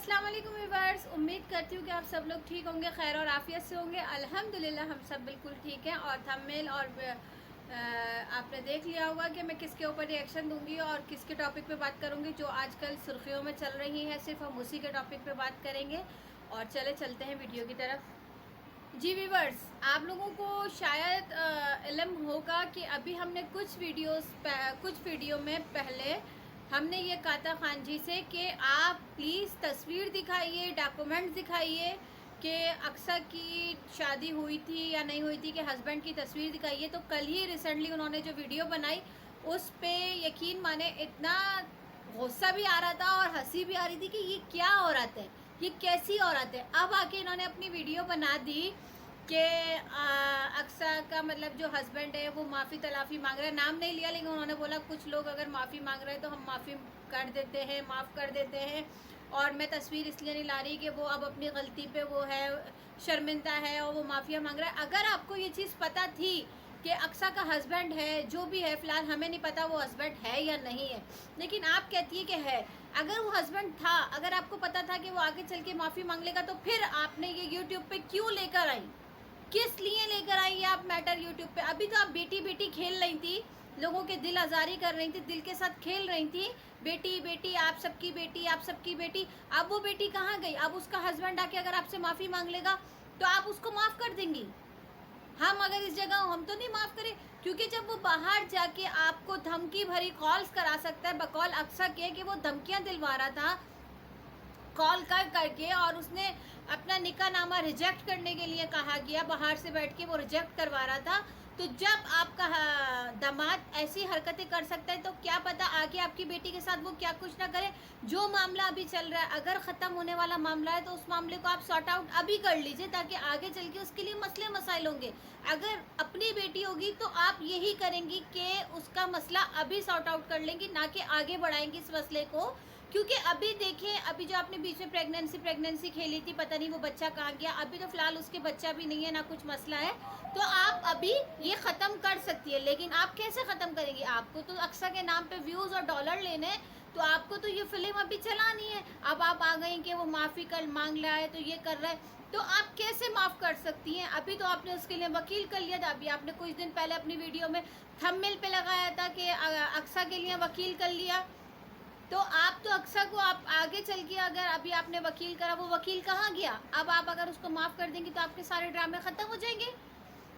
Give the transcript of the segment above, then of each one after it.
अस्सलाम वालेकुम व्यूअर्स, उम्मीद करती हूँ कि आप सब लोग ठीक होंगे, खैर और आफियत से होंगे। अल्हम्दुलिल्लाह हम सब बिल्कुल ठीक हैं। और थंबनेल और आपने देख लिया होगा कि मैं किसके ऊपर रिएक्शन दूंगी और किसके टॉपिक पे बात करूंगी जो आजकल सुर्खियों में चल रही है। सिर्फ हम उसी के टॉपिक पे बात करेंगे और चलते हैं वीडियो की तरफ। जी व्यूअर्स, आप लोगों को शायद इल्म होगा कि अभी हमने कुछ वीडियो में पहले हमने ये कहा था खान जी से कि आप प्लीज़ तस्वीर दिखाइए, डॉक्यूमेंट्स दिखाइए कि अक्सा की शादी हुई थी या नहीं हुई थी, कि हस्बैंड की तस्वीर दिखाइए। तो कल ही रिसेंटली उन्होंने जो वीडियो बनाई उस पे यकीन माने इतना गुस्सा भी आ रहा था और हंसी भी आ रही थी कि ये क्या औरत है, ये कैसी औरत है। अब आके इन्होंने अपनी वीडियो बना दी कि अक्सा का मतलब जो हस्बैंड है वो माफ़ी तलाफ़ी मांग रहा है। नाम नहीं लिया लेकिन उन्होंने बोला कुछ लोग अगर माफ़ी मांग रहे हैं तो हम माफ़ी कर देते हैं, माफ़ कर देते हैं। और मैं तस्वीर इसलिए नहीं ला रही कि वो अब अपनी गलती पे वो है, शर्मिंदा है और वो माफ़िया मांग रहा है। अगर आपको ये चीज़ पता थी कि अक्सा का हस्बैंड है, जो भी है, फ़िलहाल हमें नहीं पता वो हस्बैंड है या नहीं है, लेकिन आप कहती है कि है। अगर वो हस्बैंड था, अगर आपको पता था कि वो आगे चल के माफ़ी मांग लेगा, तो फिर आपने ये यूट्यूब पे क्यों लेकर आई? किस लिए लेकर आई आप मैटर यूट्यूब पे? अभी तो आप बेटी बेटी खेल रही थी, लोगों के दिल आज़ारी कर रही थी, दिल के साथ खेल रही थी। बेटी बेटी, आप सबकी बेटी, आप सबकी बेटी। अब वो बेटी कहाँ गई? अब उसका हस्बैंड आके अगर आपसे माफ़ी मांग लेगा तो आप उसको माफ़ कर देंगी? हम अगर इस जगह हो, हम तो नहीं माफ़ करें। क्योंकि जब वो बाहर जाके आपको धमकी भरी कॉल्स करा सकता है, बकौल अक्सा के कि वो धमकियां दिलवा रहा था कॉल कर करके, और उसने अपना निकाहनामा रिजेक्ट करने के लिए कहा गया, बाहर से बैठ के वो रिजेक्ट करवा रहा था। तो जब आपका दामाद ऐसी हरकतें कर सकता है तो क्या पता आगे आपकी बेटी के साथ वो क्या कुछ ना करे। जो मामला अभी चल रहा है, अगर ख़त्म होने वाला मामला है तो उस मामले को आप सॉर्ट आउट अभी कर लीजिए, ताकि आगे चल के उसके लिए मसले मसाइल होंगे। अगर अपनी बेटी होगी तो आप यही करेंगी कि उसका मसला अभी सॉर्ट आउट कर लेंगी, ना कि आगे बढ़ाएंगी इस मसले को। क्योंकि अभी देखें, अभी जो आपने बीच में प्रेगनेंसी खेली थी, पता नहीं वो बच्चा कहाँ गया। अभी तो फिलहाल उसके बच्चा भी नहीं है, ना कुछ मसला है। तो आप अभी ये ख़त्म कर सकती है, लेकिन आप कैसे ख़त्म करेंगी? आपको तो अक्सा के नाम पे व्यूज़ और डॉलर लेने हैं, तो आपको तो ये फिल्म अभी चलानी है। अब आप आ गई कि वो माफ़ी कर मांग रहा है तो ये कर रहा है, तो आप कैसे माफ़ कर सकती हैं? अभी तो आपने उसके लिए वकील कर लिया था। अभी आपने कुछ दिन पहले अपनी वीडियो में थंबनेल पे लगाया था कि अक्सा के लिए वकील कर लिया। तो आप तो अक्सा को आप आगे चल के अगर अभी आपने वकील करा, वो वकील कहाँ गया? अब आप अगर उसको माफ़ कर देंगी तो आपके सारे ड्रामे ख़त्म हो जाएंगे।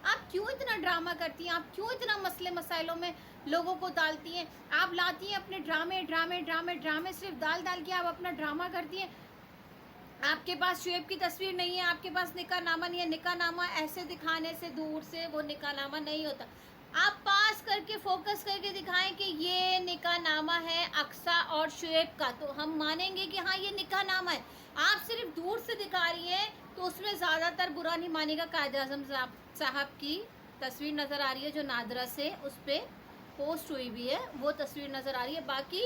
आप क्यों इतना ड्रामा करती हैं? आप क्यों इतना मसले मसाइलों में लोगों को डालती हैं? आप लाती हैं अपने ड्रामे ड्रामे ड्रामे ड्रामे, सिर्फ डाल डाल के आप अपना ड्रामा करती हैं। आपके पास शुएब की तस्वीर नहीं है, आपके पास निकाहनामा नहीं है। निकाहनामा ऐसे दिखाने से, दूर से, वो निकाहनामा नहीं होता। आप पास करके फोकस करके दिखाएं कि ये निकाहनामा है अक्सा और शुएब का, तो हम मानेंगे कि हाँ ये निकाहनामा है। आप सिर्फ दूर से दिखा रही हैं तो उसमें ज़्यादातर बुरा नहीं मानेगा। कायद आज़म साहब की तस्वीर नज़र आ रही है जो नादरा से उस पर पोस्ट हुई भी है, वो तस्वीर नज़र आ रही है। बाकी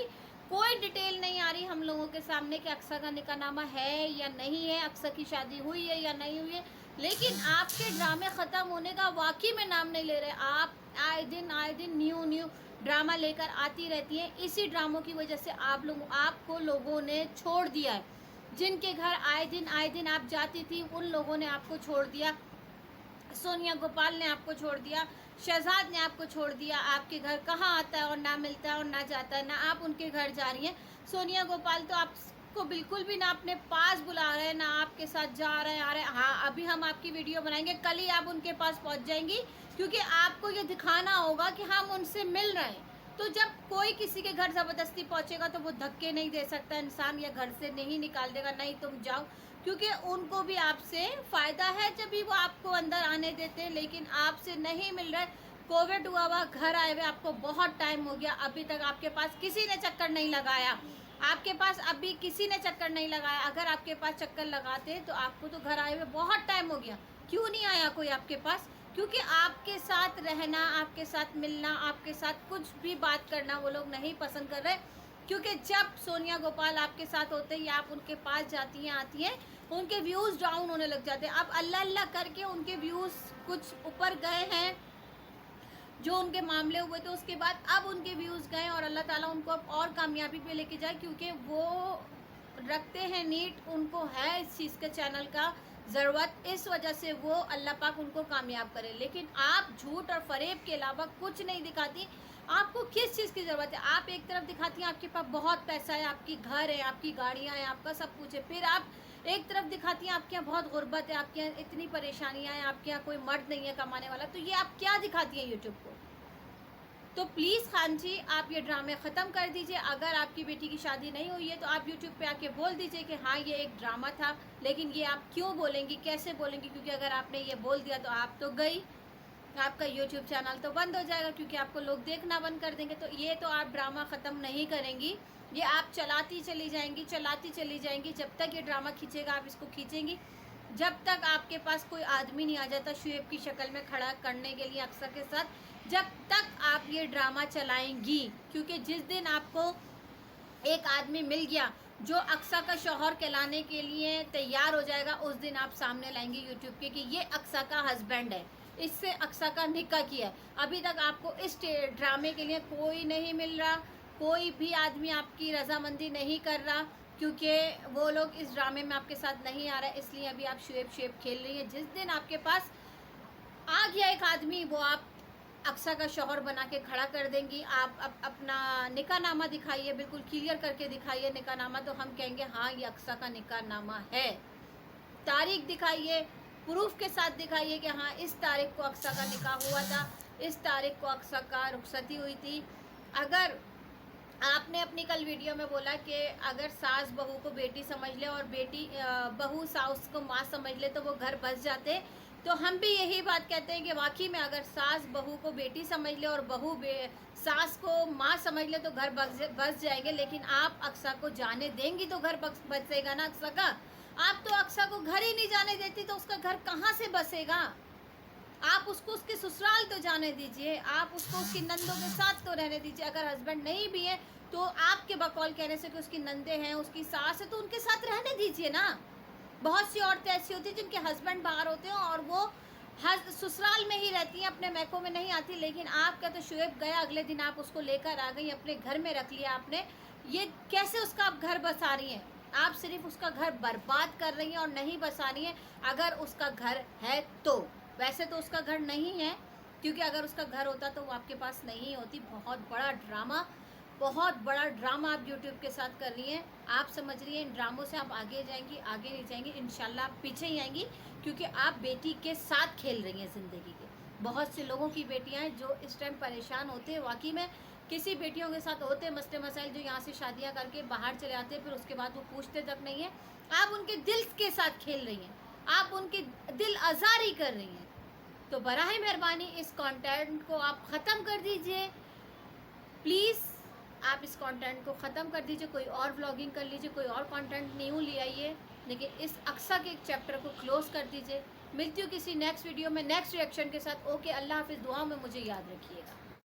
कोई डिटेल नहीं आ रही हम लोगों के सामने कि अक्सा का निकाहनामा है या नहीं है, अक्सा की शादी हुई है या नहीं हुई है। लेकिन आपके ड्रामे ख़त्म होने का वाकई में नाम नहीं ले रहे। आप आए दिन न्यू ड्रामा लेकर आती रहती हैं। इसी ड्रामों की वजह से आपको लोगों ने छोड़ दिया है। जिनके घर आए दिन आप जाती थी, उन लोगों ने आपको छोड़ दिया। सोनिया गोपाल ने आपको छोड़ दिया, शहजाद ने आपको छोड़ दिया। आपके घर कहाँ आता है और ना मिलता है और ना जाता है, ना आप उनके घर जा रही हैं। सोनिया गोपाल तो आपको बिल्कुल भी ना अपने पास बुला रहे हैं, ना आपके साथ जा रहे हैं, आ रहे हैं। हाँ, अभी हम आपकी वीडियो बनाएंगे, कल ही आप उनके पास पहुंच जाएंगी, क्योंकि आपको ये दिखाना होगा कि हम उनसे मिल रहे हैं। तो जब कोई किसी के घर ज़बरदस्ती पहुंचेगा तो वो धक्के नहीं दे सकता इंसान, या घर से नहीं निकाल देगा, नहीं तुम जाओ, क्योंकि उनको भी आपसे फ़ायदा है जब भी वो आपको अंदर आने देते हैं। लेकिन आपसे नहीं मिल रहा है। कोविड हुआ घर आए हुए आपको बहुत टाइम हो गया, अभी तक आपके पास किसी ने चक्कर नहीं लगाया। आपके पास अभी किसी ने चक्कर नहीं लगाया। अगर आपके पास चक्कर लगाते तो आपको तो घर आए हुए बहुत टाइम हो गया। क्यों नहीं आया कोई आपके पास? क्योंकि आपके साथ रहना, आपके साथ मिलना, आपके साथ कुछ भी बात करना वो लोग नहीं पसंद कर रहे। क्योंकि जब सोनिया गोपाल आपके साथ होते हैं या आप उनके पास जाती हैं, आती हैं, उनके व्यूज़ डाउन होने लग जाते हैं। अब अल्लाह अल्लाह करके उनके व्यूज़ कुछ ऊपर गए हैं, जो उनके मामले हुए थे उसके बाद अब उनके व्यूज़ गए, और अल्लाह ताला उनको अब और कामयाबी पे लेके जाए, क्योंकि वो रखते हैं नीट, उनको है इस चीज़ के चैनल का ज़रूरत, इस वजह से वो अल्लाह पाक उनको कामयाब करे। लेकिन आप झूठ और फरेब के अलावा कुछ नहीं दिखाती। आपको किस चीज़ की ज़रूरत है? आप एक तरफ दिखाती हैं आपके पास बहुत पैसा है, आपकी घर है, आपकी गाड़ियाँ हैं, आपका सब कुछ है, फिर आप एक तरफ दिखाती हैं आपके यहाँ बहुत गुर्बत है, आपके यहाँ इतनी परेशानियाँ हैं, आपके यहाँ कोई मर्द नहीं है कमाने वाला, तो ये आप क्या दिखाती हैं यूट्यूब को? तो प्लीज़ खान जी, आप ये ड्रामे ख़त्म कर दीजिए। अगर आपकी बेटी की शादी नहीं हुई है तो आप यूट्यूब पे आके बोल दीजिए कि हाँ ये एक ड्रामा था, लेकिन ये आप क्यों बोलेंगी, कैसे बोलेंगी? क्योंकि अगर आपने ये बोल दिया तो आप तो गई, आपका यूट्यूब चैनल तो बंद हो जाएगा, क्योंकि आपको लोग देखना बंद कर देंगे। तो ये तो आप ड्रामा ख़त्म नहीं करेंगी, ये आप चलाती चली जाएंगी, चलाती चली जाएंगी। जब तक ये ड्रामा खींचेगा आप इसको खींचेंगी, जब तक आपके पास कोई आदमी नहीं आ जाता शुएब की शक्ल में खड़ा करने के लिए अक्सर के साथ, जब तक आप ये ड्रामा चलाएंगी। क्योंकि जिस दिन आपको एक आदमी मिल गया जो अक्सा का शौहर कहलाने के लिए तैयार हो जाएगा, उस दिन आप सामने लाएंगे यूट्यूब के कि ये अक्सा का हस्बैंड है, इससे अक्सा का निकाह किया है। अभी तक आपको इस ड्रामे के लिए कोई नहीं मिल रहा, कोई भी आदमी आपकी रजामंदी नहीं कर रहा, क्योंकि वो लोग इस ड्रामे में आपके साथ नहीं आ रहा है, इसलिए अभी आप शुएब खेल रही हैं। जिस दिन आपके पास आ गया एक आदमी, वो आप अक्सा का शौहर बना के खड़ा कर देंगी। आप अपना निकाहनामा दिखाइए, बिल्कुल क्लियर करके दिखाइए निकाहनामा, तो हम कहेंगे हाँ ये अक्सा का निकाहनामा है। तारीख दिखाइए, प्रूफ के साथ दिखाइए कि हाँ इस तारीख को अक्सा का निकाह हुआ था, इस तारीख को अक्सा का रुखसती हुई थी। अगर आपने अपनी कल वीडियो में बोला कि अगर सास बहू को बेटी समझ ले और बेटी बहू सास को माँ समझ ले तो वो घर बस जाते, तो हम भी यही बात कहते हैं कि वाकई में अगर सास बहू को बेटी समझ ले और बहू सास को माँ समझ ले तो घर बस जाएंगे। लेकिन आप अक्सा को जाने देंगी तो घर बसेगा ना अक्सा का। आप तो अक्सा को घर ही नहीं जाने देती तो उसका घर कहाँ से बसेगा? आप उसको उसके ससुराल तो जाने दीजिए, आप उसको उसकी नंदों के साथ तो रहने दीजिए। अगर हस्बैंड नहीं भी है तो आपके बकौल कहने से कि उसकी नंदे हैं, उसकी सास है, तो उनके साथ रहने दीजिए ना। बहुत सी औरतें ऐसी होती हैं जिनके हस्बैंड बाहर होते हैं और वो ससुराल में ही रहती हैं, अपने मैकों में नहीं आती। लेकिन आपका तो शुएब गया, अगले दिन आप उसको लेकर आ गई, अपने घर में रख लिया आपने। ये कैसे उसका आप घर बसा रही हैं? आप सिर्फ उसका घर बर्बाद कर रही हैं और नहीं बसा रही हैं। अगर उसका घर है तो, वैसे तो उसका घर नहीं है, क्योंकि अगर उसका घर होता तो वो आपके पास नहीं होती। बहुत बड़ा ड्रामा, बहुत बड़ा ड्रामा आप यूट्यूब के साथ कर रही हैं। आप समझ रही हैं इन ड्रामों से आप आगे जाएंगी, आगे नहीं जाएंगी, इंशाल्लाह आप पीछे ही आएंगी, क्योंकि आप बेटी के साथ खेल रही हैं ज़िंदगी के। बहुत से लोगों की बेटियां हैं जो इस टाइम परेशान होते हैं, वाकई में किसी बेटियों के साथ होते हैं मसले मसाइल, जो यहाँ से शादियाँ करके बाहर चले आते हैं, फिर उसके बाद वो पूछते तक नहीं है। आप उनके दिल के साथ खेल रही हैं, आप उनके दिल आज़ारी कर रही हैं। तो बराह मेहरबानी इस कंटेंट को आप ख़त्म कर दीजिए प्लीज़। आप इस कंटेंट को ख़त्म कर दीजिए, कोई और व्लॉगिंग कर लीजिए, कोई और कंटेंट न्यू ले आइए, लेकिन इस अक्सा के चैप्टर को क्लोज कर दीजिए। मिलती हूँ किसी नेक्स्ट वीडियो में नेक्स्ट रिएक्शन के साथ। ओके, अल्लाह हाफिज़। दुआ में मुझे याद रखिएगा।